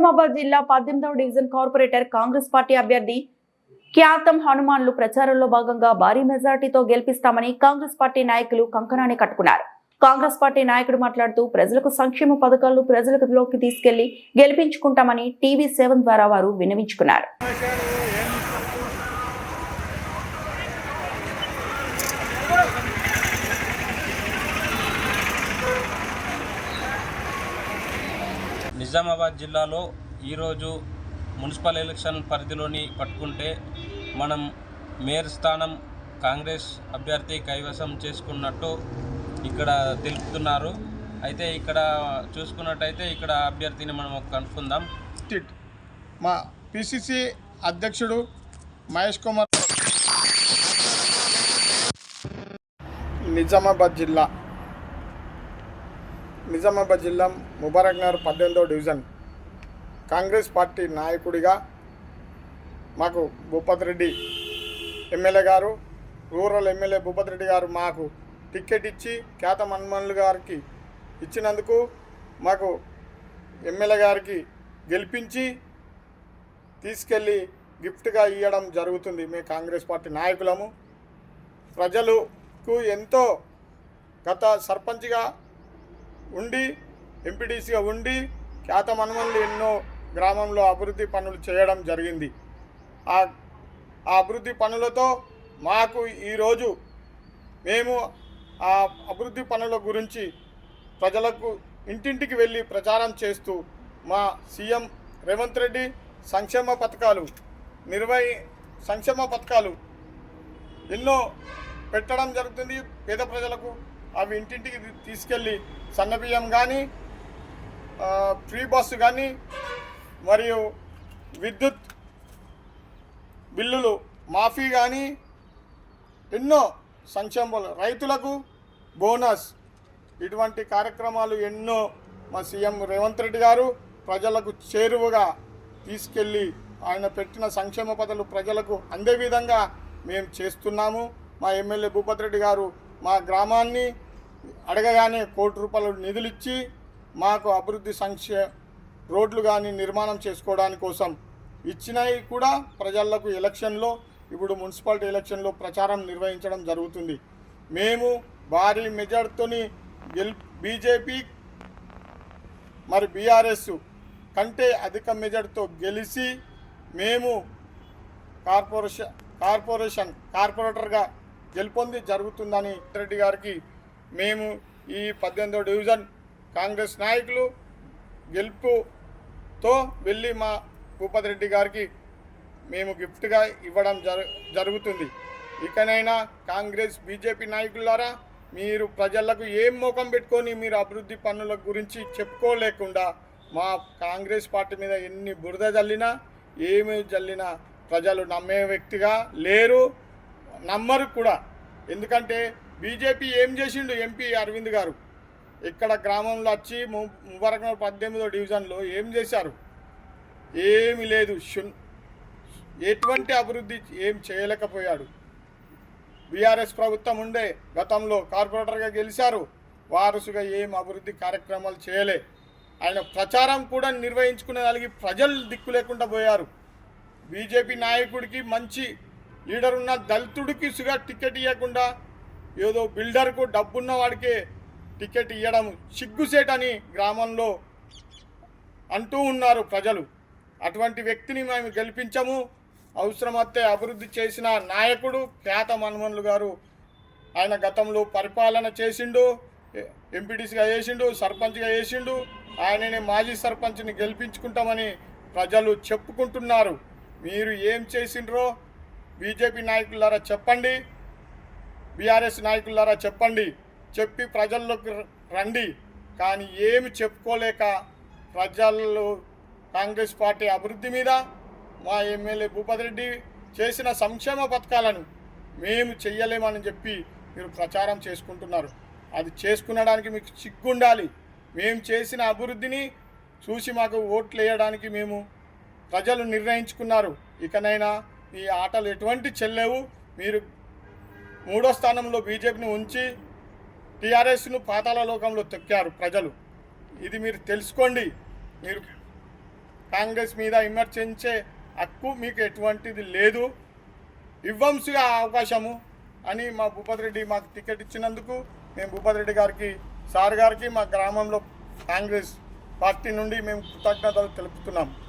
నిజామాబాద్ జిల్లా 18వ division corporator Congress party అభ్యర్థి క్యాతం హనుమాన్లు ప్రచారంలో భాగంగా భారీ మెజార్టీతో గెలిపిస్తామని కాంగ్రెస్ పార్టీ నాయకులు కంకణాన్ని కట్టుకున్నారు. కాంగ్రెస్ పార్టీ నాయకుడు మాట్లాడుతూ ప్రజలకు సంక్షేమ పథకాలు ప్రజలలోకి తీసుకెళ్లి గెలిపించుకుంటామని టీవీ7 ద్వారా వారు విన్నవించుకున్నారు. నిజామాబాద్ జిల్లాలో ఈరోజు మున్సిపల్ ఎలక్షన్ పరిధిలోని పట్టుకుంటే మనం మేయర్ స్థానం కాంగ్రెస్ అభ్యర్థి కైవసం చేసుకున్నట్టు ఇక్కడ తెలుపుతున్నారు. అయితే ఇక్కడ చూసుకున్నట్టయితే ఇక్కడ అభ్యర్థిని మనం కనుక్కుందాం. మా పిసిసి అధ్యక్షుడు మహేష్ కుమార్. నిజామాబాద్ జిల్లా ముబారక్ నగర్ 18వ డివిజన్ కాంగ్రెస్ పార్టీ నాయకుడిగా మాకు భూపతి రెడ్డి ఎమ్మెల్యే గారు, రూరల్ ఎమ్మెల్యే భూపతి రెడ్డి గారు మాకు టికెట్ ఇచ్చి క్యాతం హనుమాన్లు గారికి ఇచ్చినందుకు మాకు ఎమ్మెల్యే గారికి గెలిపించి తీసుకెళ్ళి గిఫ్ట్గా ఇవ్వడం జరుగుతుంది. మేము కాంగ్రెస్ పార్టీ నాయకులము. ప్రజలకు ఎంతో గత సర్పంచ్గా ఉండి ఎంపీటీసీగా ఉండి క్యాతం హనుమాన్లు ఎన్నో గ్రామంలో అభివృద్ధి పనులు చేయడం జరిగింది. ఆ అభివృద్ధి పనులతో మాకు ఈరోజు మేము ఆ అభివృద్ధి పనుల గురించి ప్రజలకు ఇంటింటికి వెళ్ళి ప్రచారం చేస్తూ మా సీఎం రేవంత్ రెడ్డి సంక్షేమ పథకాలు ఎన్నో పెట్టడం జరుగుతుంది పేద ప్రజలకు. అవి ఇంటింటికి తీసుకెళ్ళి సన్నబియ్యం కానీ, ఫ్రీ బస్సు కానీ, మరియు విద్యుత్ బిల్లులు మాఫీ కానీ, ఎన్నో సంక్షేమాలు, రైతులకు బోనస్, ఇటువంటి కార్యక్రమాలు ఎన్నో మా సీఎం రేవంత్ రెడ్డి గారు ప్రజలకు చేరువగా తీసుకెళ్ళి ఆయన పెట్టిన సంక్షేమ పథకాలు ప్రజలకు అందే విధంగా మేము చేస్తున్నాము. మా ఎమ్మెల్యే భూపతి రెడ్డి గారు మా గ్రామాన్ని అడగగానే ₹1 కోటి నిధులు ఇచ్చి మాకు అభివృద్ధి రోడ్లు కానీ నిర్మాణం చేసుకోవడానికి కోసం ఇచ్చినవి కూడా ప్రజలకు ఎలక్షన్లో, ఇప్పుడు మున్సిపాలిటీ ఎలక్షన్లో ప్రచారం నిర్వహించడం జరుగుతుంది. మేము భారీ మెజార్టీతోని బీజేపీ మరి బీఆర్ఎస్ కంటే అధిక మెజార్టీతో గెలిచి మేము కార్పొరేటర్గా గెలుపొంది జరుగుతుందని రెడ్డి గారికి మేము ఈ 18వ డివిజన్ కాంగ్రెస్ నాయకులు గెలుపుతో వెళ్ళి మా భూపతి రెడ్డి గారికి మేము గిఫ్ట్గా ఇవ్వడం జరుగుతుంది. ఇకనైనా కాంగ్రెస్ బీజేపీ నాయకులారా, మీరు ప్రజలకు ఏం మోకం పెట్టుకొని మీరు అభివృద్ధి పనుల గురించి చెప్పుకోలేకుండా మా కాంగ్రెస్ పార్టీ మీద ఎన్ని బురద జల్లినా ఏమి జల్లినా ప్రజలు నమ్మే వ్యక్తిగా లేరు, నమ్మరు కూడా. ఎందుకంటే బీజేపీ ఏం చేసిండు ఎంపీ అరవింద్ గారు ఇక్కడ గ్రామంలో వచ్చి ముబారక్ నగర్ 18వ డివిజన్లో ఏం చేశారు? ఏమీ లేదు. ఎటువంటి అభివృద్ధి ఏం చేయలేకపోయాడు. బీఆర్ఎస్ ప్రభుత్వం ఉండే గతంలో కార్పొరేటర్గా గెలిచారు, వారసుగా ఏం అభివృద్ధి కార్యక్రమాలు చేయలే. ఆయన ప్రచారం కూడా నిర్వహించుకునేదానికి ప్రజలు దిక్కు లేకుండా పోయారు. బీజేపీ నాయకుడికి మంచి లీడర్ ఉన్న దళితుడికి సుగా టికెట్ ఇవ్వకుండా ఏదో బిల్డర్కు డబ్బున్న వాడికే టికెట్ ఇవ్వడం సిగ్గుసేటని గ్రామంలో అంటూ ఉన్నారు ప్రజలు. అటువంటి వ్యక్తిని మేము గెలిపించము. అవసరమైతే అభివృద్ధి చేసిన నాయకుడు క్యాతం హనుమాన్లు గారు. ఆయన గతంలో పరిపాలన చేసిండు, ఎంపీటీసీగా చేసిండు, సర్పంచ్గా చేసిండు. ఆయననే మాజీ సర్పంచ్ని గెలిపించుకుంటామని ప్రజలు చెప్పుకుంటున్నారు. మీరు ఏం చేసిండ్రో బీజేపీ నాయకులారా చెప్పండి, బీఆర్ఎస్ నాయకులారా చెప్పండి, చెప్పి ప్రజల్లోకి రండి. కానీ ఏమి చెప్పుకోలేక ప్రజలు కాంగ్రెస్ పార్టీ అభివృద్ధి మీద, మా ఎమ్మెల్యే భూపతి రెడ్డి చేసిన సంక్షేమ పథకాలను మేము చెయ్యలేమని చెప్పి మీరు ప్రచారం చేసుకుంటున్నారు. అది చేసుకునడానికి మీకు సిగ్గుండాలి. మేము చేసిన అభివృద్ధిని చూసి మాకు ఓట్లు వేయడానికి మేము ప్రజలు నిర్ణయించుకున్నారు. ఇకనైనా ఈ ఆటలు ఎటువంటి చెల్లేవు. మీరు 3వ స్థానంలో బీజేపీని ఉంచి టీఆర్ఎస్ను పాతాళ లోకంలో తొక్కారు ప్రజలు. ఇది మీరు తెలుసుకోండి. మీరు కాంగ్రెస్ మీద విమర్శించే హక్కు మీకు ఎటువంటిది లేదు, ఇవ్వంసుగా అవకాశము అని మా భూపతి రెడ్డి మాకు టికెట్ ఇచ్చినందుకు మేము భూపతి రెడ్డి గారికి, సార్ గారికి, మా గ్రామంలో కాంగ్రెస్ పార్టీ నుండి మేము కృతజ్ఞతలు తెలుపుతున్నాం.